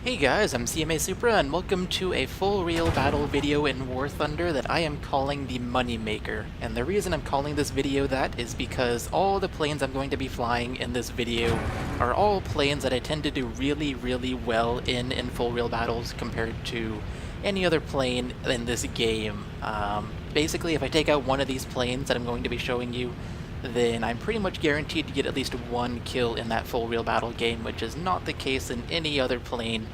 Hey guys, I'm cmasupra and welcome to a full real battle video in War Thunder that I am calling the Moneymaker. And the reason I'm calling this video that is because all the planes I'm going to be flying in this video are all planes that I tend to do really well in full real battles compared to any other plane in this game. Basically, if I take out one of these planes that I'm going to be showing you, then I'm pretty much guaranteed to get at least one kill in that full real battle game, which is not the case in any other plane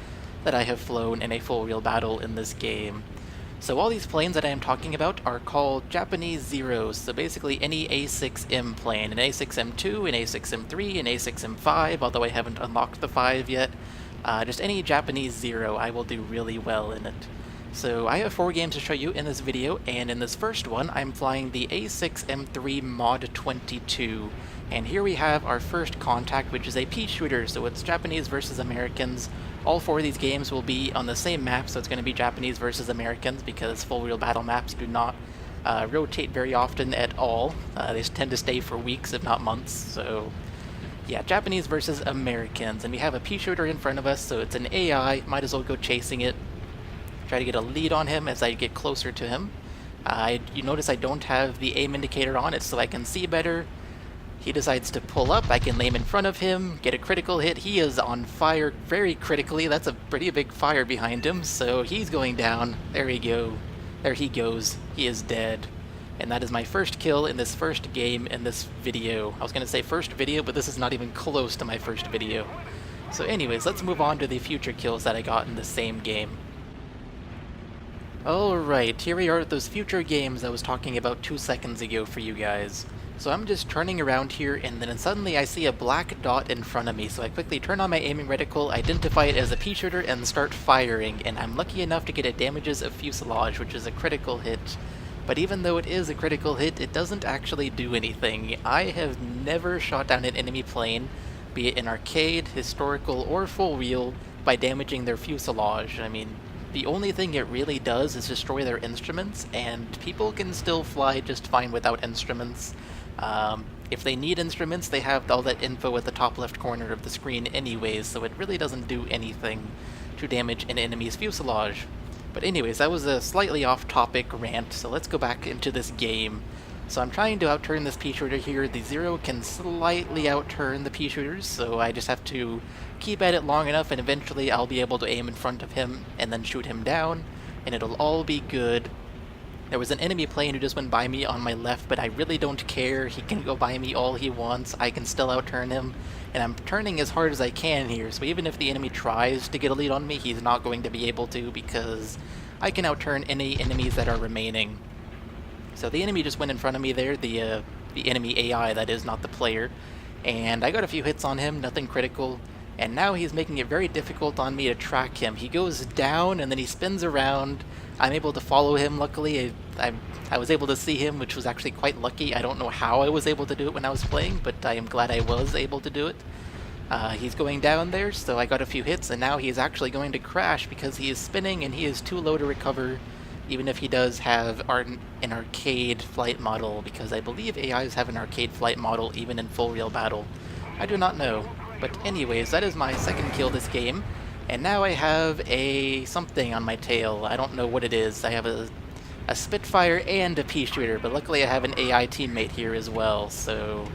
that I have flown in a full real battle in this game. So all these planes that I am talking about are called Japanese Zeros, so basically any A6M plane, an A6M2, an A6M3, an A6M5, although I haven't unlocked the 5 yet. Just any Japanese Zero, I will do really well in it. So I have 4 games to show you in this video, and in this first one I'm flying the A6M3 Mod 22. And here we have our first contact, which is a pea shooter, so it's Japanese versus Americans. All 4 of these games will be on the same map, so it's going to be Japanese versus Americans, because full real battle maps do not rotate very often at all. They tend to stay for weeks, if not months, so yeah, Japanese versus Americans. And we have a pea shooter in front of us, so it's an AI, might as well go chasing it. Try to get a lead on him as I get closer to him. You notice I don't have the aim indicator on it so I can see better. He decides to pull up, I can aim in front of him, get a critical hit. He is on fire very critically. That's a pretty big fire behind him, so he's going down. There we go. There he goes. He is dead. And that is my first kill in this first game in this video. I was going to say first video, but this is not even close to my first video. So anyways, let's move on to the future kills that I got in the same game. Alright, here we are at those future games I was talking about 2 seconds ago for you guys. So I'm just turning around here, and then suddenly I see a black dot in front of me, so I quickly turn on my aiming reticle, identify it as a pea shooter, and start firing, and I'm lucky enough to get a damages of fuselage, which is a critical hit. But even though it is a critical hit, it doesn't actually do anything. I have never shot down an enemy plane, be it in arcade, historical, or full real, by damaging their fuselage. I mean, the only thing it really does is destroy their instruments, and people can still fly just fine without instruments. If they need instruments, they have all that info at the top left corner of the screen anyways, so it really doesn't do anything to damage an enemy's fuselage. But anyways, that was a slightly off-topic rant, so let's go back into this game. So I'm trying to outturn this pea shooter here. The Zero can slightly outturn the pea shooters, so I just have to keep at it long enough, and eventually I'll be able to aim in front of him and then shoot him down, and it'll all be good. There was an enemy plane who just went by me on my left, but I really don't care. He can go by me all he wants. I can still outturn him, and I'm turning as hard as I can here, so even if the enemy tries to get a lead on me, he's not going to be able to, because I can outturn any enemies that are remaining. So the enemy just went in front of me there, the enemy AI, that is, not the player, and I got a few hits on him, nothing critical, and now he's making it very difficult on me to track him. He goes down, and then he spins around. I'm able to follow him, luckily. I was able to see him, which was actually quite lucky. I don't know how I was able to do it when I was playing, but I am glad I was able to do it. He's going down there, so I got a few hits, and now he is actually going to crash because he is spinning and he is too low to recover, even if he does have an arcade flight model, because I believe AIs have an arcade flight model even in full real battle. I do not know. But anyways, that is my second kill this game, and now I have a something on my tail. I don't know what it is. I have a Spitfire and a pea shooter, but luckily I have an AI teammate here as well, so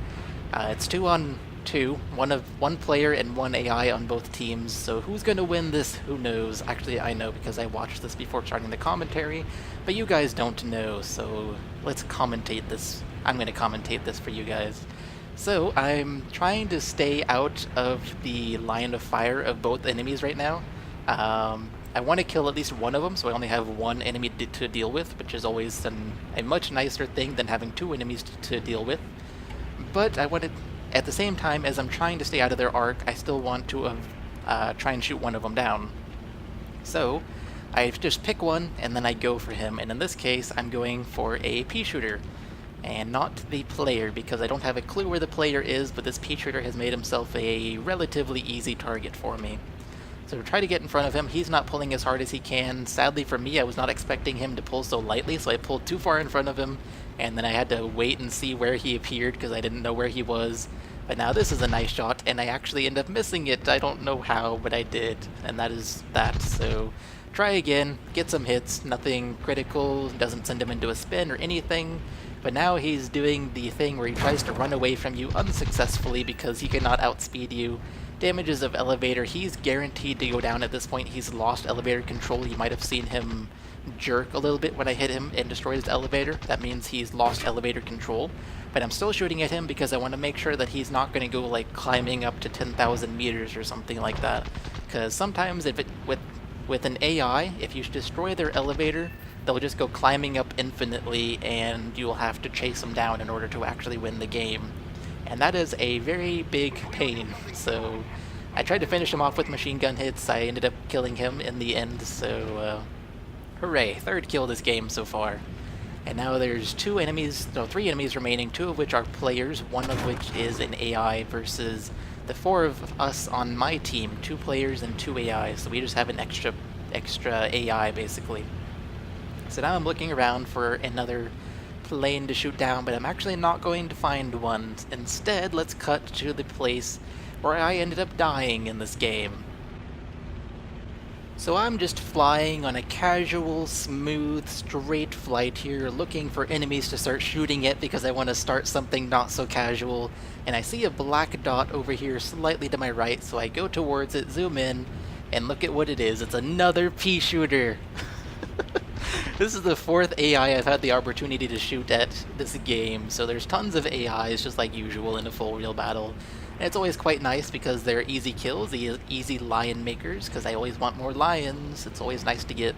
it's 2 on 2, one player and 1 AI on both teams. So who's gonna win this? Who knows? Actually, I know because I watched this before starting the commentary, but you guys don't know, so let's commentate this. I'm gonna commentate this for you guys. So I'm trying to stay out of the line of fire of both enemies right now. I want to kill at least one of them, so I only have 1 enemy to deal with, which is always a much nicer thing than having 2 enemies to deal with. But I wanted, at the same time as I'm trying to stay out of their arc, I still want to try and shoot one of them down. So I just pick one and then I go for him, and in this case I'm going for a pea shooter and not the player, because I don't have a clue where the player is, but this pea shooter has made himself a relatively easy target for me. So try to get in front of him. He's not pulling as hard as he can. Sadly for me, I was not expecting him to pull so lightly, so I pulled too far in front of him, and then I had to wait and see where he appeared because I didn't know where he was. But now this is a nice shot, and I actually end up missing it. I don't know how, but I did, and that is that. So try again, get some hits, nothing critical, doesn't send him into a spin or anything. But now he's doing the thing where he tries to run away from you unsuccessfully because he cannot outspeed you. Damages of elevator, he's guaranteed to go down at this point. He's lost elevator control. You might have seen him jerk a little bit when I hit him and destroyed his elevator. That means he's lost elevator control. But I'm still shooting at him because I want to make sure that he's not going to go like climbing up to 10,000 meters or something like that. Because sometimes if it with an AI, if you destroy their elevator, they'll just go climbing up infinitely and you'll have to chase them down in order to actually win the game. And that is a very big pain. So I tried to finish him off with machine gun hits. I ended up killing him in the end, so hooray, third kill this game so far. And now there's three enemies remaining, two of which are players, one of which is an AI versus the four of us on my team, 2 players and 2 AI, so we just have an extra AI basically. So now I'm looking around for another plane to shoot down, but I'm actually not going to find one. Instead, let's cut to the place where I ended up dying in this game. So I'm just flying on a casual, smooth, straight flight here, looking for enemies to start shooting at because I want to start something not so casual, and I see a black dot over here slightly to my right, so I go towards it, zoom in, and look at what it is. It's another pea shooter! This is the 4th AI I've had the opportunity to shoot at this game, so there's tons of AIs just like usual in a full real battle. And it's always quite nice because they're easy kills, easy lion makers, because I always want more lions. It's always nice to get.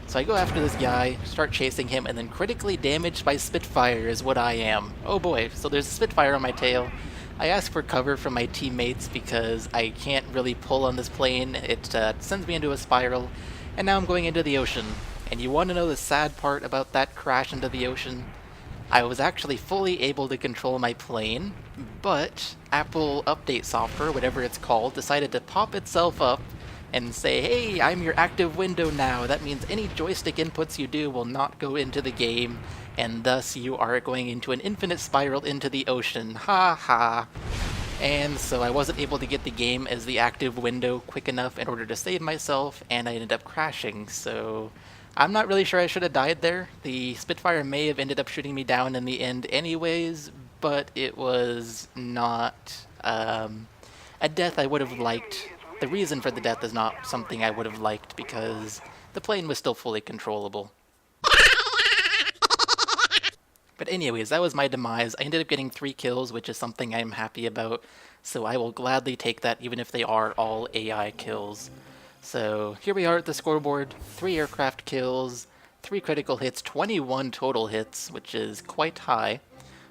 So I go after this guy, start chasing him, and then critically damaged by Spitfire is what I am. Oh boy, so there's a Spitfire on my tail. I ask for cover from my teammates because I can't really pull on this plane. It sends me into a spiral, and now I'm going into the ocean. And you want to know the sad part about that crash into the ocean? I was actually fully able to control my plane, but Apple Update Software, whatever it's called, decided to pop itself up and say, hey, I'm your active window now. That means any joystick inputs you do will not go into the game, and thus you are going into an infinite spiral into the ocean. Ha ha. And so I wasn't able to get the game as the active window quick enough in order to save myself, and I ended up crashing, so I'm not really sure I should have died there. The Spitfire may have ended up shooting me down in the end anyways, but it was not a death I would have liked. The reason for the death is not something I would have liked because the plane was still fully controllable. But anyways, that was my demise. I ended up getting 3 kills, which is something I'm happy about, so I will gladly take that even if they are all AI kills. So here we are at the scoreboard, 3 aircraft kills, 3 critical hits, 21 total hits, which is quite high.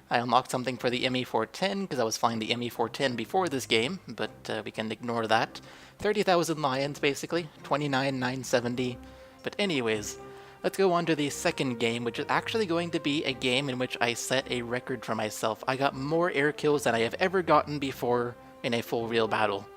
I unlocked something for the ME410 because I was flying the ME410 before this game, but we can ignore that. 30,000 lions basically, 29,970. But anyways, let's go on to the second game, which is actually going to be a game in which I set a record for myself. I got more air kills than I have ever gotten before in a full real battle.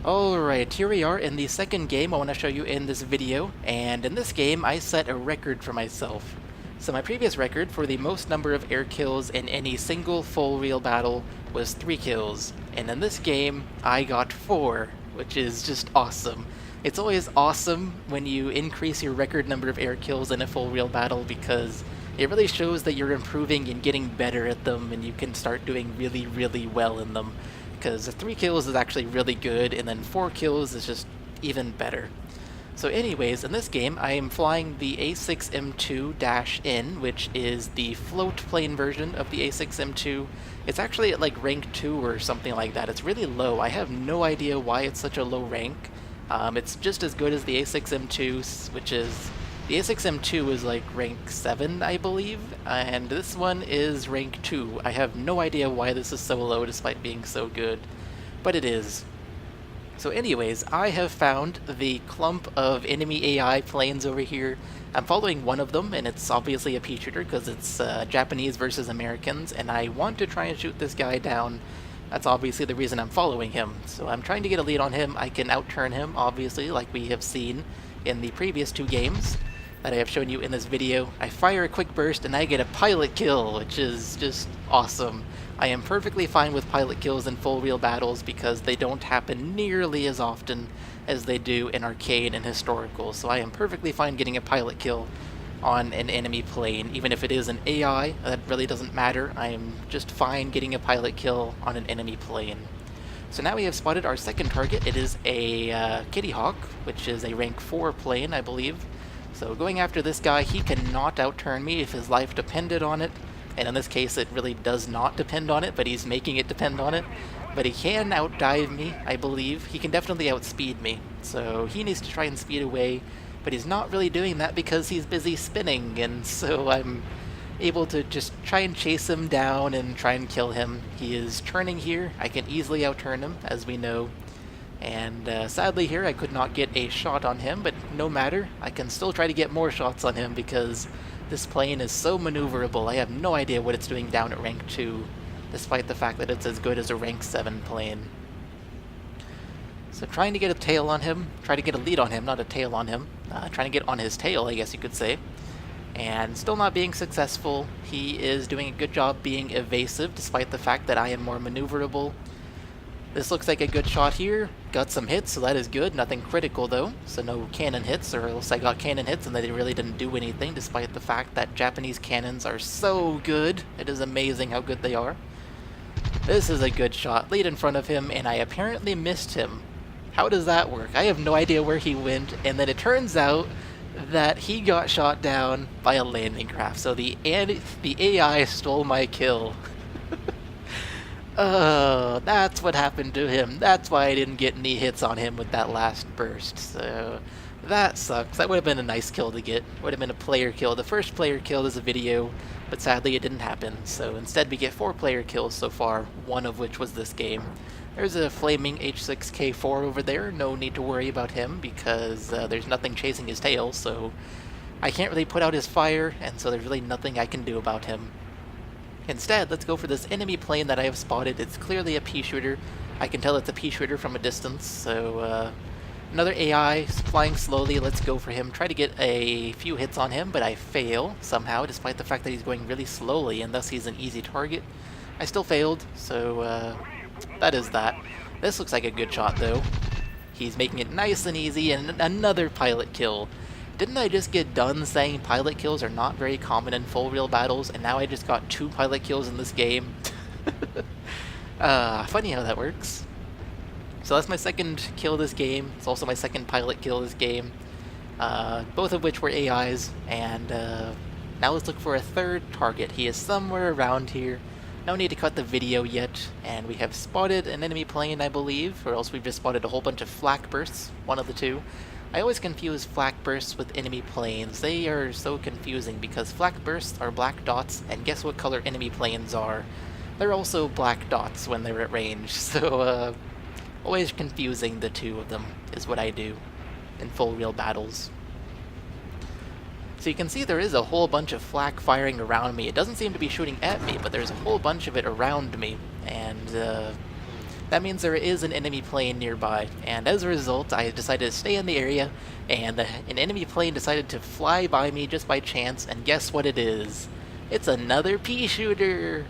Alright, here we are in the second game I want to show you in this video, and in this game I set a record for myself. So my previous record for the most number of air kills in any single full real battle was 3 kills, and in this game I got 4, which is just awesome. It's always awesome when you increase your record number of air kills in a full real battle because it really shows that you're improving and getting better at them and you can start doing really, really well in them. Because 3 kills is actually really good, and then 4 kills is just even better. So anyways, in this game, I am flying the A6M2-N, which is the float plane version of the A6M2. It's actually at like rank 2 or something like that. It's really low. I have no idea why it's such a low rank. It's just as good as the A6M2, which is... The A6M2 is like rank 7, I believe, and this one is rank 2. I have no idea why this is so low despite being so good, but it is. So anyways, I have found the clump of enemy AI planes over here. I'm following one of them, and it's obviously a pea shooter because it's Japanese versus Americans, and I want to try and shoot this guy down. That's obviously the reason I'm following him. So I'm trying to get a lead on him. I can outturn him, obviously, like we have seen in the previous 2 games. that I have shown you in this video. I fire a quick burst and I get a pilot kill, which is just awesome. I am perfectly fine with pilot kills in full real battles because they don't happen nearly as often as they do in arcade and historical, so I am perfectly fine getting a pilot kill on an enemy plane. Even if it is an AI, that really doesn't matter. I am just fine getting a pilot kill on an enemy plane. So now we have spotted our second target. It is a Kitty Hawk, which is a rank 4 plane, I believe. So going after this guy, he cannot outturn me if his life depended on it. And in this case, it really does not depend on it, but he's making it depend on it. But he can outdive me, I believe. He can definitely outspeed me. So he needs to try and speed away, but he's not really doing that because he's busy spinning, and so I'm able to just try and chase him down and try and kill him. He is turning here. I can easily outturn him, as we know. And sadly here, I could not get a shot on him, but no matter. I can still try to get more shots on him because this plane is so maneuverable. I have no idea what it's doing down at rank 2, despite the fact that it's as good as a rank 7 plane. So trying to get a tail on him, try to get a lead on him, not a tail on him. Trying to get on his tail, I guess you could say. And still not being successful. He is doing a good job being evasive, despite the fact that I am more maneuverable. This looks like a good shot here. Got some hits, so that is good. Nothing critical, though. So no cannon hits, or else I got cannon hits and they really didn't do anything, despite the fact that Japanese cannons are so good. It is amazing how good they are. This is a good shot. Lead in front of him, and I apparently missed him. How does that work? I have no idea where he went, and then it turns out that he got shot down by a landing craft. So the AI stole my kill. Oh, that's what happened to him. That's why I didn't get any hits on him with that last burst. So that sucks. That would have been a nice kill to get. Would have been a player kill. The first player kill is a video, but sadly it didn't happen. So instead we get 4 player kills so far, one of which was this game. There's a flaming H6K4 over there. No need to worry about him because there's nothing chasing his tail, so I can't really put out his fire, and so there's really nothing I can do about him. Instead, let's go for this enemy plane that I have spotted. It's clearly a pea shooter. I can tell it's a pea shooter from a distance, so another AI flying slowly. Let's go for him. Try to get a few hits on him, but I fail somehow, despite the fact that he's going really slowly, and thus he's an easy target. I still failed, so that is that. This looks like a good shot, though. He's making it nice and easy, and another pilot kill. Didn't I just get done saying pilot kills are not very common in full real battles, and now I just got 2 pilot kills in this game? Funny how that works. So that's my second kill this game. It's also my second pilot kill this game. Both of which were AIs, and now let's look for a third target. He is somewhere around here. No need to cut the video yet, and we have spotted an enemy plane, I believe, or else we've just spotted a whole bunch of flak bursts, one of the two. I always confuse flak bursts with enemy planes. They are so confusing because flak bursts are black dots, and guess what color enemy planes are? They're also black dots when they're at range, so always confusing the two of them is what I do in full real battles. So you can see there is a whole bunch of flak firing around me. It doesn't seem to be shooting at me, but there's a whole bunch of it around me, and that means there is an enemy plane nearby. And as a result, I decided to stay in the area, and an enemy plane decided to fly by me just by chance, and guess what it is? It's another pea shooter!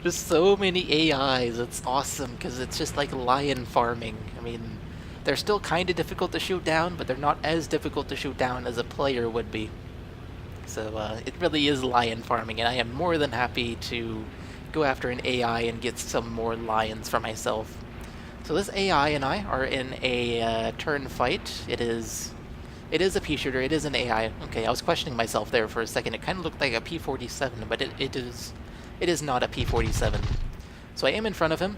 Just so many AIs, it's awesome, because it's just like lion farming. I mean, they're still kind of difficult to shoot down, but they're not as difficult to shoot down as a player would be. So it really is lion farming, and I am more than happy to go after an AI and get some more lions for myself. So this AI and I are in a turn fight. It is a pea shooter, it is an AI. Okay, I was questioning myself there for a second. It kind of looked like a P-47, but it is not a P-47. So I aim in front of him,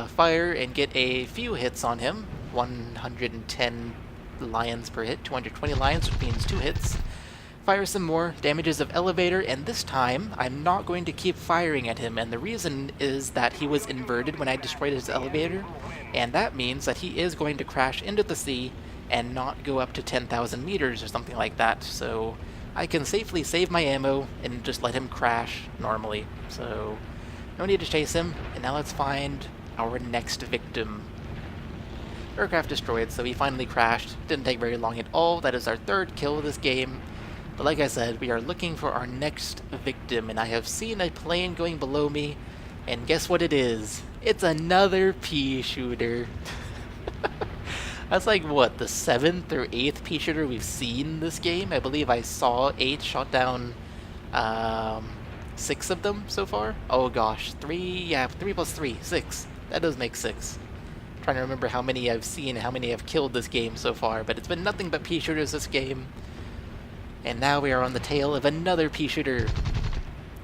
fire, and get a few hits on him. 110 lions per hit, 220 lions, which means 2 hits. Fire some more, damages of elevator, and this time I'm not going to keep firing at him, and the reason is that he was inverted when I destroyed his elevator, and that means that he is going to crash into the sea and not go up to 10,000 meters or something like that, so I can safely save my ammo and just let him crash normally. So no need to chase him, and now let's find our next victim. Aircraft destroyed, so he finally crashed. Didn't take very long at all. That is our third kill of this game. But like I said, we are looking for our next victim, and I have seen a plane going below me, and guess what it is? It's another pea shooter. That's like, what, the 7th or 8th pea shooter we've seen this game? I believe I saw 8, shot down 6 of them so far. Oh gosh, 3, yeah, 3 plus 3, 6. That does make 6. Trying to remember how many I've seen and how many I've killed this game so far, but it's been nothing but pea shooters this game. And now we are on the tail of another pea shooter.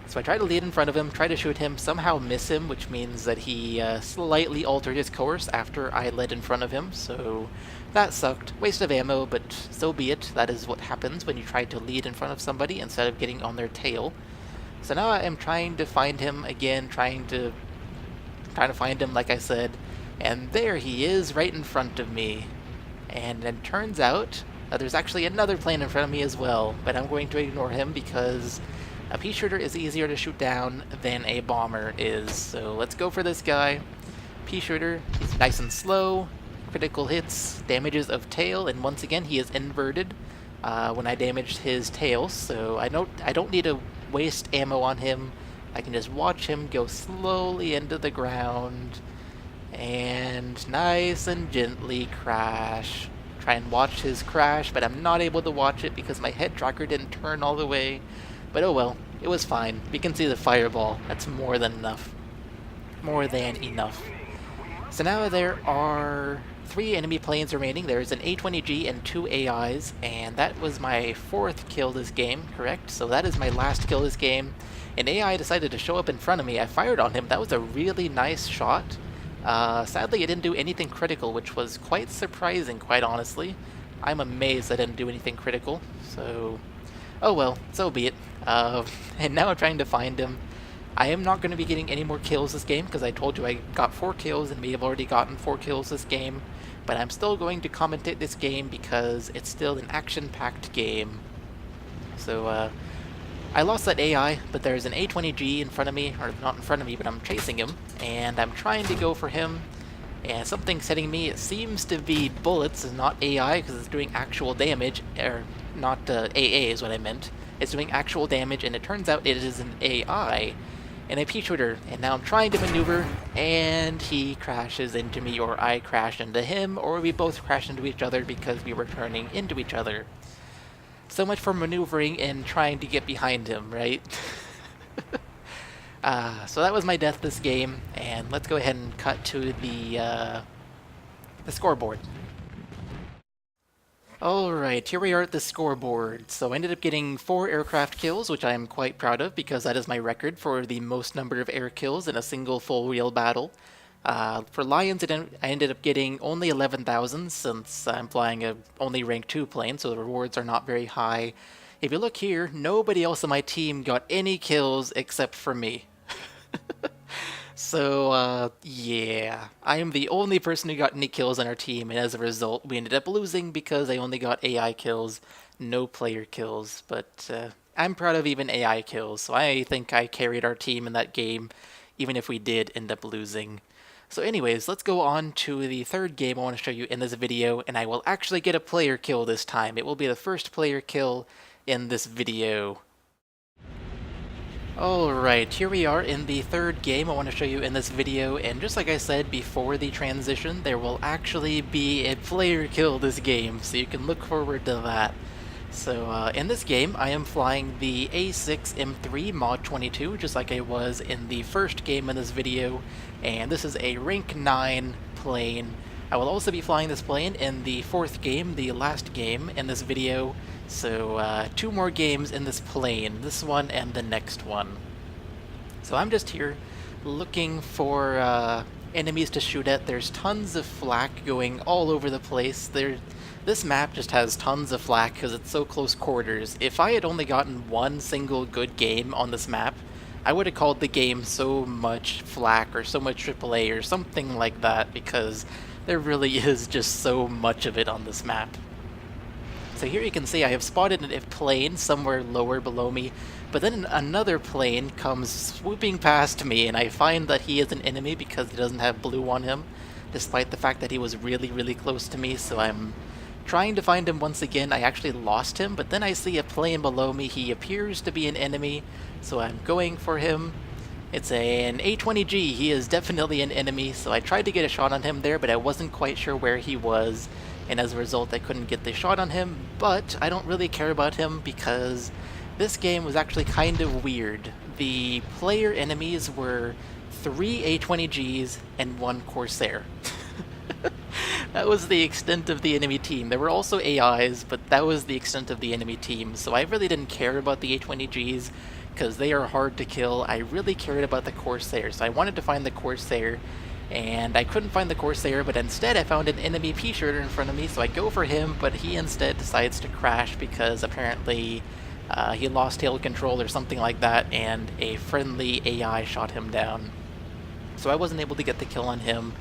So I try to lead in front of him, try to shoot him, somehow miss him, which means that he slightly altered his course after I led in front of him, so that sucked. Waste of ammo, but so be it. That is what happens when you try to lead in front of somebody instead of getting on their tail. So now I am trying to find him again, trying to find him like I said, and there he is right in front of me. And it turns out there's actually another plane in front of me as well, but I'm going to ignore him because a pea shooter is easier to shoot down than a bomber is. So let's go for this guy. Pea shooter, he's nice and slow, critical hits, damages of tail, and once again he is inverted when I damaged his tail, so I don't need to waste ammo on him. I can just watch him go slowly into the ground and nice and gently crash. Try and watch his crash, but I'm not able to watch it because my head tracker didn't turn all the way. But oh well, it was fine. We can see the fireball. That's more than enough. More than enough. So now there are 3 enemy planes remaining. There's an A-20G and 2 AIs, and that was my 4th kill this game, correct? So that is my last kill this game. An AI decided to show up in front of me. I fired on him. That was a really nice shot. Sadly, it didn't do anything critical, which was quite surprising, quite honestly. I'm amazed I didn't do anything critical, so oh well, so be it. And now I'm trying to find him. I am not going to be getting any more kills this game, because I told you I got 4 kills, and we have already gotten 4 kills this game. But I'm still going to commentate this game, because it's still an action-packed game. So, I lost that AI, but there's an A-20G in front of me, or not in front of me, but I'm chasing him, and I'm trying to go for him, and something's hitting me. It seems to be bullets and not AI, because it's doing actual damage, or not AA is what I meant. It's doing actual damage, and it turns out it is an AI and a pea shooter, and now I'm trying to maneuver, and he crashes into me, or I crash into him, or we both crash into each other because we were turning into each other. So much for maneuvering and trying to get behind him, right? So that was my death this game, and let's go ahead and cut to the scoreboard. Alright, here we are at the scoreboard. So I ended up getting 4 aircraft kills, which I am quite proud of because that is my record for the most number of air kills in a single full real battle. For Lions, I ended up getting only 11,000 since I'm flying a only rank 2 plane, so the rewards are not very high. If you look here, nobody else on my team got any kills except for me. So, yeah, I am the only person who got any kills on our team, and as a result, we ended up losing because I only got AI kills, no player kills, but I'm proud of even AI kills, so I think I carried our team in that game, even if we did end up losing. So anyways, let's go on to the third game I want to show you in this video, and I will actually get a player kill this time. It will be the first player kill in this video. Alright, here we are in the third game I want to show you in this video, and just like I said before the transition, there will actually be a player kill this game, so you can look forward to that. So in this game, I am flying the A6M3 Mod 22, just like I was in the first game in this video, and this is a rank 9 plane. I will also be flying this plane in the fourth game, the last game in this video, so 2 more games in this plane, this one and the next one. So I'm just here looking for enemies to shoot at. There's tons of flak going all over the place. This map just has tons of flak because it's so close quarters. If I had only gotten one single good game on this map, I would have called the game so much flak or so much AAA or something like that, because there really is just so much of it on this map. So here you can see I have spotted a plane somewhere lower below me, but then another plane comes swooping past me, and I find that he is an enemy because he doesn't have blue on him. despite the fact that he was really, really close to me, so I'm trying to find him once again. I actually lost him, but then I see a plane below me. He appears to be an enemy, so I'm going for him. It's an A-20G. He is definitely an enemy, so I tried to get a shot on him there, but I wasn't quite sure where he was, and as a result I couldn't get the shot on him, but I don't really care about him because this game was actually kind of weird. The player enemies were 3 A-20Gs and 1 Corsair. That was the extent of the enemy team. There were also AIs, but that was the extent of the enemy team, so I really didn't care about the A-20Gs because they are hard to kill. I really cared about the Corsair, so I wanted to find the Corsair, and I couldn't find the Corsair, but instead I found an enemy P-shooter in front of me, so I go for him, but he instead decides to crash because apparently he lost tail control or something like that, and a friendly AI shot him down. So I wasn't able to get the kill on him.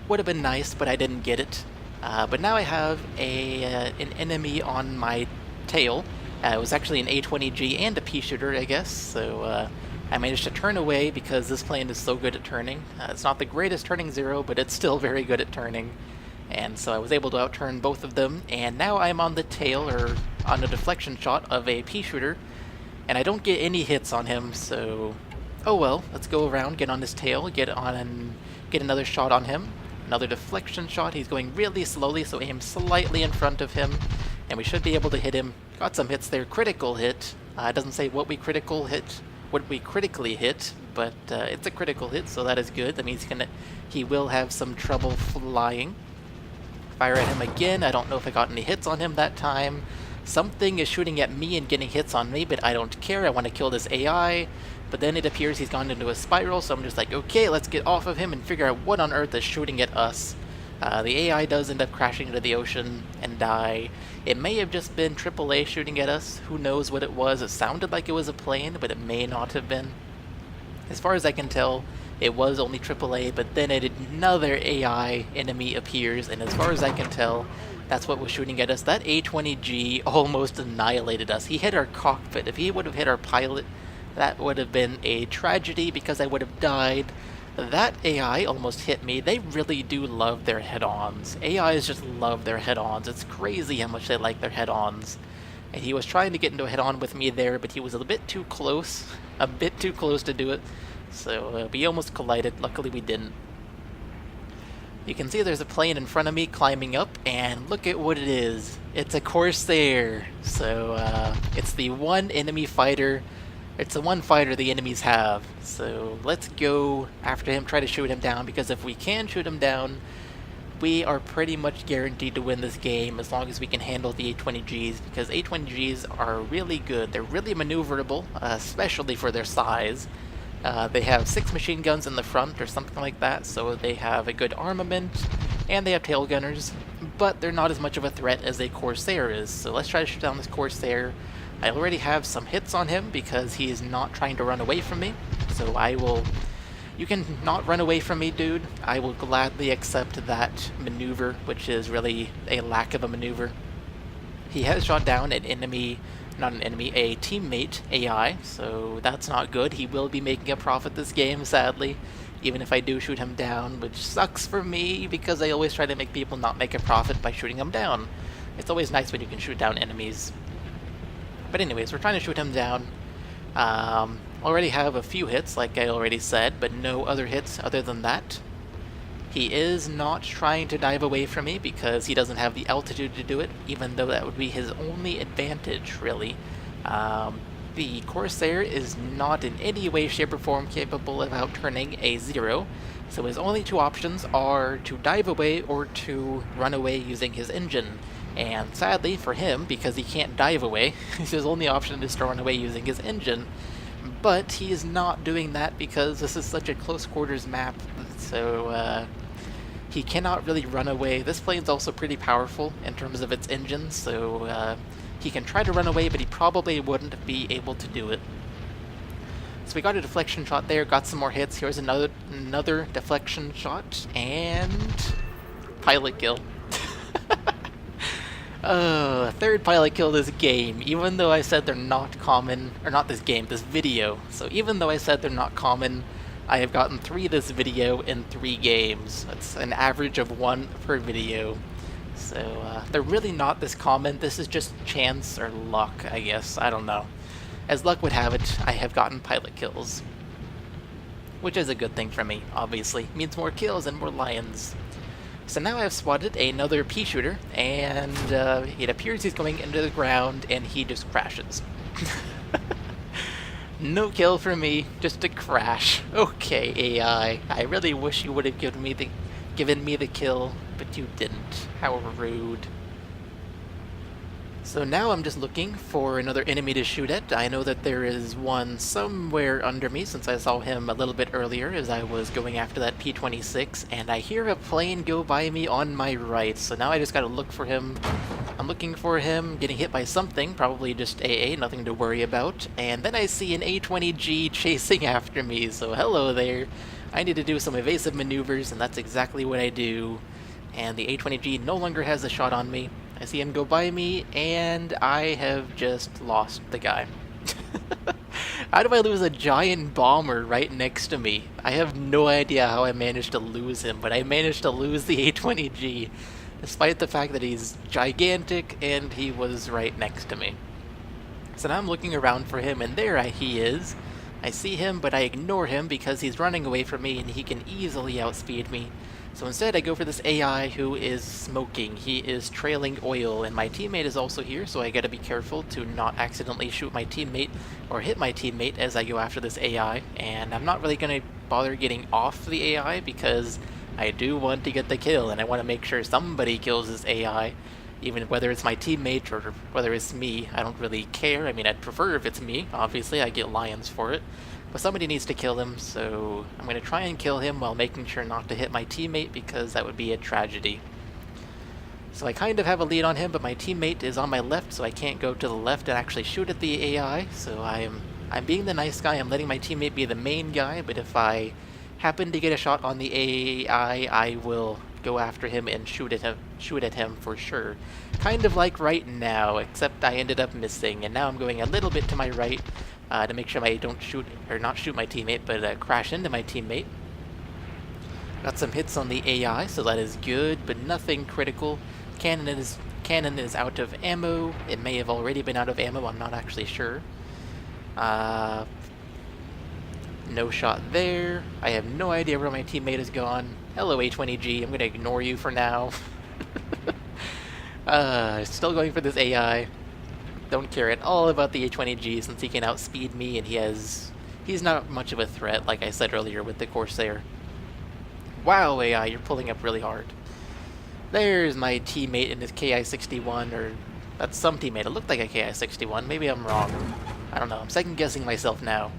Would have been nice, but I didn't get it. But now I have an enemy on my tail. It was actually an A-20G and a P-shooter, I guess, so I managed to turn away because this plane is so good at turning. It's not the greatest turning zero, but it's still very good at turning. And so I was able to outturn both of them, and now I'm on the tail, or on a deflection shot of a P-shooter, and I don't get any hits on him, so oh well. Let's go around, get on his tail, get on and get another shot on him. Another deflection shot. He's going really slowly, so aim slightly in front of him, and we should be able to hit him. Got some hits there. Critical hit. It doesn't say what we critically hit, but it's a critical hit, so that is good. That means he will have some trouble flying. Fire at him again. I don't know if I got any hits on him that time. Something is shooting at me and getting hits on me, but I don't care. I want to kill this AI. But then it appears he's gone into a spiral, so I'm just like, okay, let's get off of him and figure out what on earth is shooting at us. The AI does end up crashing into the ocean and die. It may have just been AAA shooting at us. Who knows what it was? It sounded like it was a plane, but it may not have been. As far as I can tell, it was only AAA, but then another AI enemy appears, and as far as I can tell, that's what was shooting at us. That A-20G almost annihilated us. He hit our cockpit. If he would have hit our pilot, that would have been a tragedy because I would have died. That AI almost hit me. They really do love their head-ons. AIs just love their head-ons. It's crazy how much they like their head-ons. And he was trying to get into a head-on with me there, but he was a bit too close. A bit too close to do it. So we almost collided. Luckily we didn't. You can see there's a plane in front of me climbing up, and look at what it is. It's a Corsair. So it's the one enemy fighter. It's the one fighter the enemies have. So let's go after him, try to shoot him down, because if we can shoot him down, we are pretty much guaranteed to win this game as long as we can handle the A-20Gs, because A-20Gs are really good. They're really maneuverable, especially for their size. They have 6 machine guns in the front or something like that, so they have a good armament, and they have tail gunners, but they're not as much of a threat as a Corsair is. So let's try to shoot down this Corsair. I already have some hits on him because he is not trying to run away from me, so I will... You can not run away from me, dude. I will gladly accept that maneuver, which is really a lack of a maneuver. He has shot down an enemy... not an enemy, a teammate AI, so that's not good. He will be making a profit this game, sadly, even if I do shoot him down, which sucks for me because I always try to make people not make a profit by shooting them down. It's always nice when you can shoot down enemies. But anyways, we're trying to shoot him down. Already have a few hits, like I already said, but no other hits other than that. He is not trying to dive away from me because he doesn't have the altitude to do it, even though that would be his only advantage, really. The Corsair is not in any way, shape, or form capable of outturning a Zero, so his only two options are to dive away or to run away using his engine. And sadly for him, because he can't dive away, his only option is to run away using his engine. But he is not doing that because this is such a close quarters map, so he cannot really run away. This plane's also pretty powerful in terms of its engine, so he can try to run away, but he probably wouldn't be able to do it. So we got a deflection shot there, got some more hits. Here's another deflection shot, and pilot kill. Third pilot kill this game, even though I said they're not common, or not this game, this video. So even though I said they're not common, I have gotten 3 this video in 3 games. That's an average of 1 per video. So they're really not this common. This is just chance or luck, I guess. I don't know. As luck would have it, I have gotten pilot kills. Which is a good thing for me, obviously. It means more kills and more lions. So now I've spotted another pea shooter, and it appears he's going into the ground, and he just crashes. No kill for me, just a crash. Okay, AI. I really wish you would have given me the kill, but you didn't. How rude. So now I'm just looking for another enemy to shoot at. I know that there is one somewhere under me, since I saw him a little bit earlier as I was going after that P-26, and I hear a plane go by me on my right, so now I just gotta look for him. I'm looking for him, getting hit by something, probably just AA, nothing to worry about, and then I see an A-20G chasing after me, so hello there. I need to do some evasive maneuvers, and that's exactly what I do, and the A-20G no longer has a shot on me. I see him go by me, and I have just lost the guy. How do I lose a giant bomber right next to me? I have no idea how I managed to lose him, but I managed to lose the A-20G, despite the fact that he's gigantic and he was right next to me. So now I'm looking around for him, and there he is. I see him, but I ignore him because he's running away from me and he can easily outspeed me. So instead I go for this AI who is smoking. He is trailing oil, and my teammate is also here, so I gotta be careful to not accidentally shoot my teammate or hit my teammate as I go after this AI. And I'm not really gonna bother getting off the AI because I do want to get the kill, and I want to make sure somebody kills this AI. Even whether it's my teammate or whether it's me, I don't really care. I mean, I'd prefer if it's me, obviously, I get lions for it. But somebody needs to kill him, so I'm going to try and kill him while making sure not to hit my teammate, because that would be a tragedy. So I kind of have a lead on him, but my teammate is on my left, so I can't go to the left and actually shoot at the AI. So I'm being the nice guy, I'm letting my teammate be the main guy, but if I happen to get a shot on the AI, I will go after him and shoot at him for sure. Kind of like right now, except I ended up missing, and now I'm going a little bit to my right to make sure I don't shoot, or not shoot my teammate, but crash into my teammate. Got some hits on the AI, so that is good, but nothing critical. Cannon is out of ammo. It may have already been out of ammo, I'm not actually sure. No shot there. I have no idea where my teammate is gone. Hello, A-20G. I'm gonna ignore you for now. Still going for this AI. Don't care at all about the A-20G since he can outspeed me, and he's not much of a threat, like I said earlier with the Corsair. Wow, AI, you're pulling up really hard. There's my teammate in his KI-61, or that's some teammate. It looked like a KI-61. Maybe I'm wrong. I don't know. I'm second-guessing myself now.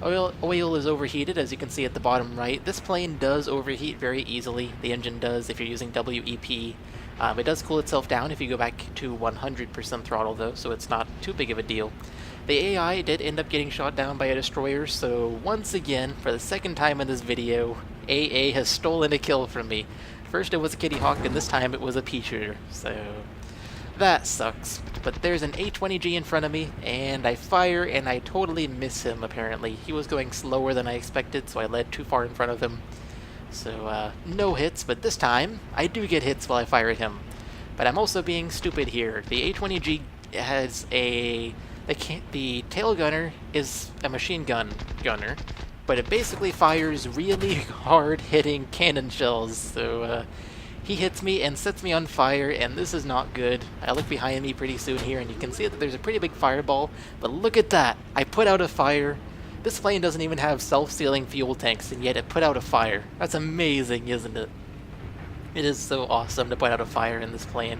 Oil is overheated, as you can see at the bottom right. This plane does overheat very easily. The engine does if you're using WEP. It does cool itself down if you go back to 100% throttle though, so it's not too big of a deal. The AI did end up getting shot down by a destroyer, so once again, for the second time in this video, AA has stolen a kill from me. First it was a Kitty Hawk, and this time it was a pea shooter, so that sucks. But there's an A-20G in front of me, and I fire, and I totally miss him, apparently. He was going slower than I expected, so I led too far in front of him. So, no hits, but this time, I do get hits while I fire at him. But I'm also being stupid here. The A-20G has the tail gunner is a machine gunner, but it basically fires really hard-hitting cannon shells, so, he hits me and sets me on fire, and this is not good. I look behind me pretty soon here, and you can see that there's a pretty big fireball, but look at that! I put out a fire. This plane doesn't even have self-sealing fuel tanks, and yet it put out a fire. That's amazing, isn't it? It is so awesome to put out a fire in this plane.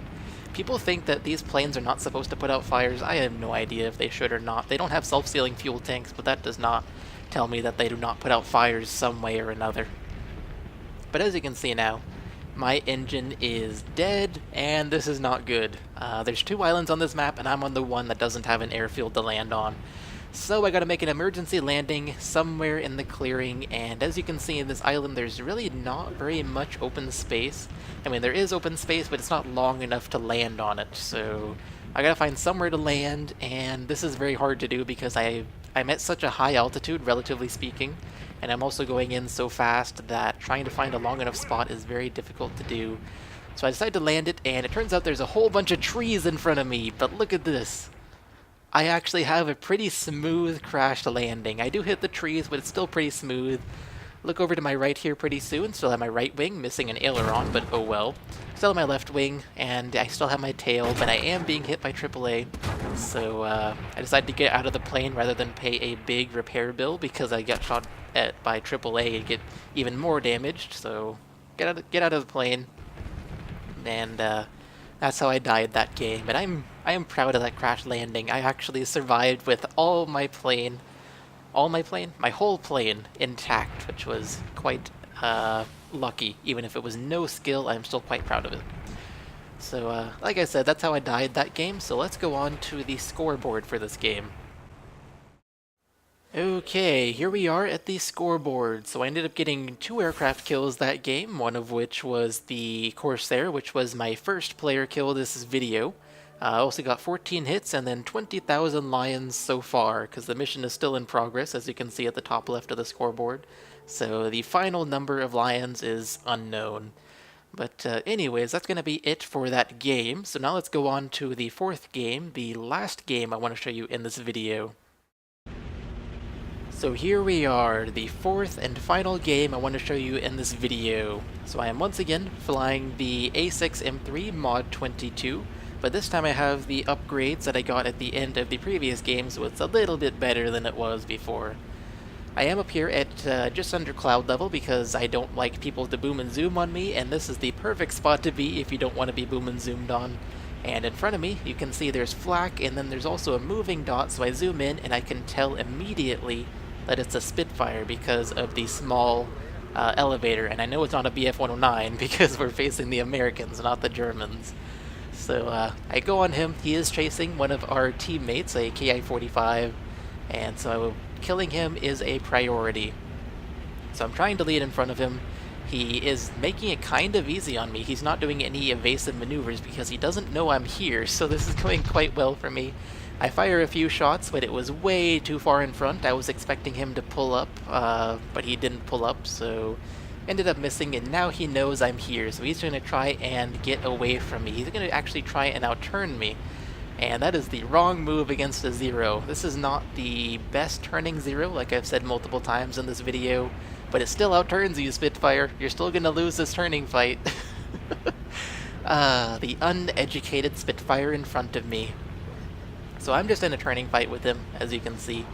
People think that these planes are not supposed to put out fires. I have no idea if they should or not. They don't have self-sealing fuel tanks, but that does not tell me that they do not put out fires some way or another. But as you can see now, my engine is dead, and this is not good. There's 2 islands on this map, and I'm on the one that doesn't have an airfield to land on. So I gotta make an emergency landing somewhere in the clearing, and as you can see in this island, there's really not very much open space. I mean, there is open space, but it's not long enough to land on it, so I gotta find somewhere to land, and this is very hard to do because I'm at such a high altitude, relatively speaking, and I'm also going in so fast that trying to find a long enough spot is very difficult to do. So I decided to land it, and it turns out there's a whole bunch of trees in front of me, but look at this. I actually have a pretty smooth crash landing. I do hit the trees, but it's still pretty smooth. Look over to my right here pretty soon. Still have my right wing, missing an aileron, but oh well. Still have my left wing, and I still have my tail, but I am being hit by AAA. So I decided to get out of the plane rather than pay a big repair bill because I got shot at by AAA and get even more damaged. So get out of the plane, and that's how I died that game. But I am proud of that crash landing. I actually survived with my whole plane intact, which was quite lucky. Even if it was no skill, I'm still quite proud of it. So, like I said, that's how I died that game, so let's go on to the scoreboard for this game. Okay, here we are at the scoreboard. So I ended up getting 2 aircraft kills that game, one of which was the Corsair, which was my first player kill this video. I also got 14 hits and then 20,000 lions so far, because the mission is still in progress, as you can see at the top left of the scoreboard. So the final number of lions is unknown. But anyways, that's going to be it for that game. So now let's go on to the 4th game, the last game I want to show you in this video. So here we are, the 4th and final game I want to show you in this video. So I am once again flying the A6M3 Mod 22. But this time I have the upgrades that I got at the end of the previous game, so it's a little bit better than it was before. I am up here at just under cloud level because I don't like people to boom and zoom on me, and this is the perfect spot to be if you don't want to be boom and zoomed on. And in front of me, you can see there's flak, and then there's also a moving dot, so I zoom in and I can tell immediately that it's a Spitfire because of the small elevator, and I know it's not a BF-109 because we're facing the Americans, not the Germans. So I go on him. He is chasing one of our teammates, a Ki-45, and so killing him is a priority. So I'm trying to lead in front of him. He is making it kind of easy on me. He's not doing any evasive maneuvers because he doesn't know I'm here, so this is going quite well for me. I fire a few shots, but it was way too far in front. I was expecting him to pull up, but he didn't pull up, so ended up missing, and now he knows I'm here, so he's going to try and get away from me. He's going to actually try and outturn me, and that is the wrong move against a Zero. This is not the best turning Zero, like I've said multiple times in this video, but it still outturns you, Spitfire. You're still going to lose this turning fight. The uneducated Spitfire in front of me. So I'm just in a turning fight with him, as you can see,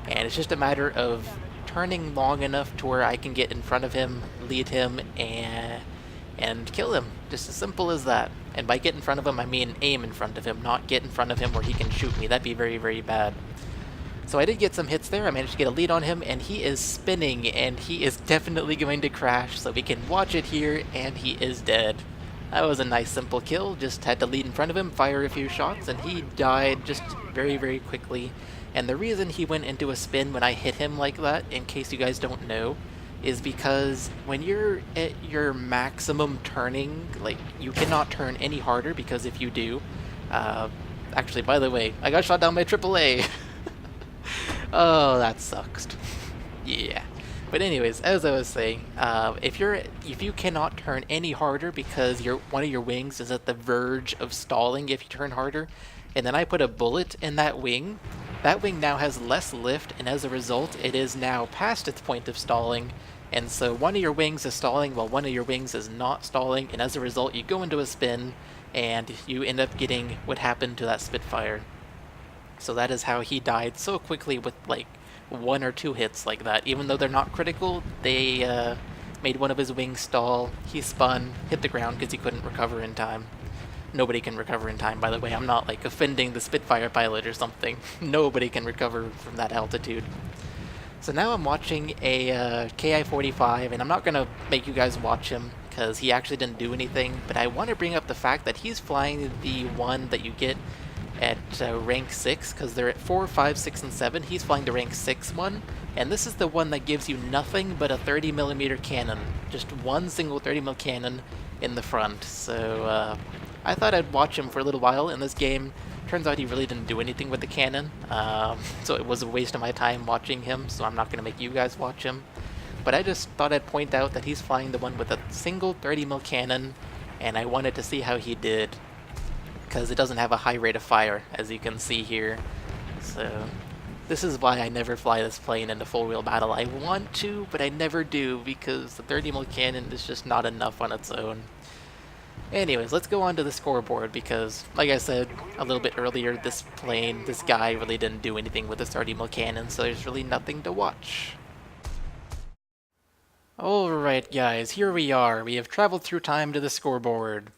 and it's just a matter of turning long enough to where I can get in front of him, lead him, and kill him. Just as simple as that. And by get in front of him, I mean aim in front of him, not get in front of him where he can shoot me. That'd be very, very bad. So I did get some hits there. I managed to get a lead on him, and he is spinning, and he is definitely going to crash, so we can watch it here, and he is dead. That was a nice simple kill. Just had to lead in front of him, fire a few shots, and he died just very, very quickly. And the reason he went into a spin when I hit him like that, in case you guys don't know, is because when you're at your maximum turning, like, you cannot turn any harder, because if you do, actually, by the way, I got shot down by AAA. Oh, that sucks. Yeah. But anyways, as I was saying, if you cannot turn any harder because one of your wings is at the verge of stalling if you turn harder, and then I put a bullet in that wing now has less lift, and as a result, it is now past its point of stalling, and so one of your wings is stalling while one of your wings is not stalling, and as a result, you go into a spin, and you end up getting what happened to that Spitfire. So that is how he died so quickly with, like, 1 or 2 hits like that. Even though they're not critical, they made one of his wings stall, he spun, hit the ground because he couldn't recover in time. Nobody can recover in time, by the way. I'm not, like, offending the Spitfire pilot or something. Nobody can recover from that altitude. So now I'm watching a Ki-45, and I'm not going to make you guys watch him, because he actually didn't do anything, but I want to bring up the fact that he's flying the one that you get at rank 6, because they're at 4, 5, 6, and 7. He's flying the rank 6 one, and this is the one that gives you nothing but a 30mm cannon. Just one single 30mm cannon in the front. So I thought I'd watch him for a little while in this game. Turns out he really didn't do anything with the cannon, so it was a waste of my time watching him, so I'm not going to make you guys watch him. but I just thought I'd point out that he's flying the one with a single 30mm cannon, and I wanted to see how he did, because it doesn't have a high rate of fire, as you can see here. So this is why I never fly this plane into full wheel battle. I want to, but I never do, because the 30mm cannon is just not enough on its own. Anyways, let's go on to the scoreboard, because, like I said a little bit earlier, this guy really didn't do anything with his 30mm cannon, so there's really nothing to watch. Alright guys, here we are. We have traveled through time to the scoreboard.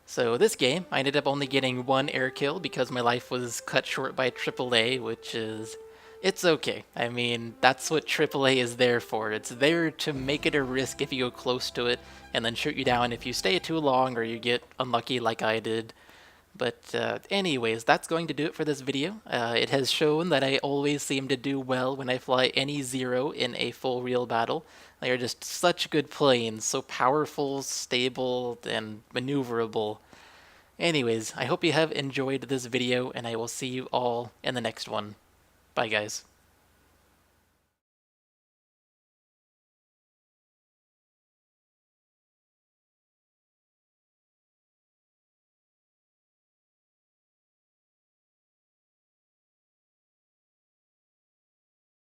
So this game, I ended up only getting one air kill because my life was cut short by AAA, which is... it's okay. I mean, that's what AAA is there for. It's there to make it a risk if you go close to it, and then shoot you down if you stay too long or you get unlucky like I did. But anyways, that's going to do it for this video. It has shown that I always seem to do well when I fly any Zero in a full real battle. They are just such good planes, so powerful, stable, and maneuverable. Anyways, I hope you have enjoyed this video, and I will see you all in the next one. Bye guys.